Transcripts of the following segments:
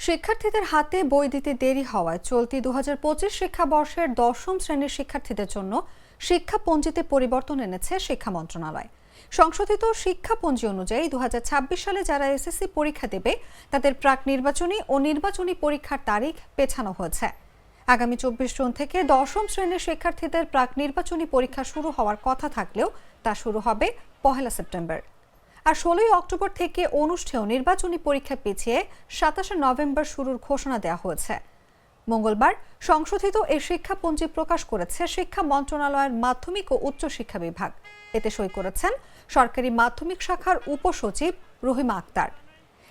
শিক্ষার্থীদের হাতে বই দিতে দেরি হওয়ায় চলতি ২০২৫ শিক্ষাবর্ষের দশম শ্রেণীর শিক্ষার্থীদের জন্য শিক্ষাপঞ্জিতে পরিবর্তন এনেছে শিক্ষা মন্ত্রণালয়। সংশোধিত শিক্ষাপঞ্জি অনুযায়ী ২০২৬ সালে যারা এসএসসি পরীক্ষা দেবে তাদের প্রাক নির্বাচনী ও নির্বাচনী পরীক্ষার তারিখ পেছানো হয়েছে। আগামী ২৪ জুন থেকে দশম শ্রেণীর শিক্ষার্থীদের প্রাক নির্বাচনী পরীক্ষা শুরু হওয়ার কথা থাকলেও তা শুরু হবে ১ সেপ্টেম্বর। আর ১৬ অক্টোবর থেকে অনুষ্ঠেয় নির্বাচনী পরীক্ষা পিছিয়ে ২৭ নভেম্বর শুরুর ঘোষণা দেওয়া হয়েছে। মঙ্গলবার সংশোধিত এই শিক্ষাপঞ্জি প্রকাশ করেছে শিক্ষা মন্ত্রণালয়ের মাধ্যমিক ও উচ্চ শিক্ষা বিভাগ। এতে সই করেছেন সরকারি মাধ্যমিক শাখার উপসচিব রহিমা আক্তার।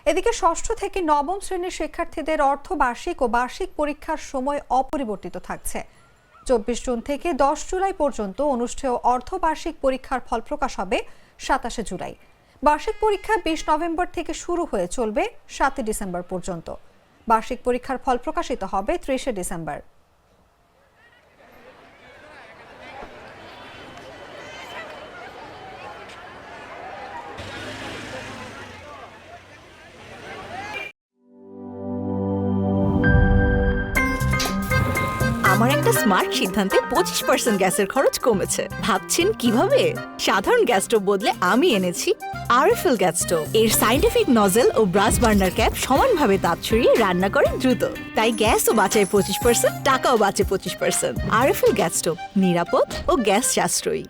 এদিকে ষষ্ঠ থেকে নবম শ্রেণীর শিক্ষার্থীদের অর্ধবার্ষিক ও বার্ষিক পরীক্ষার সময় অপরিবর্তিত থাকছে। ২৪ জুন থেকে ১০ জুলাই পর্যন্ত অনুষ্ঠেয় অর্ধবার্ষিক পরীক্ষার ফল প্রকাশ হবে ২৭ জুলাই। বার্ষিক পরীক্ষা ২০ নভেম্বর থেকে শুরু হয়ে চলবে ৭ ডিসেম্বর পর্যন্ত। বার্ষিক পরীক্ষার ফল প্রকাশিত হবে ৩০ ডিসেম্বর। আমার একটা স্মার্ট সিদ্ধান্তে 25% গ্যাসের খরচ কমেছে। ভাবছেন কিভাবে? সাধারণ গ্যাস স্টোভ বদলে আমি এনেছি আরএফএল গ্যাস স্টোভ। এর সাইন্টিফিক নজল ও ব্রাস বার্নার ক্যাপ সমানভাবে তাপ ছড়িয়ে রান্না করে দ্রুত। তাই গ্যাসও বাঁচায় 25%, টাকাও বাঁচে 25%। আরএফএল গ্যাস স্টোভ নিরাপদ ও গ্যাস সাশ্রয়ী।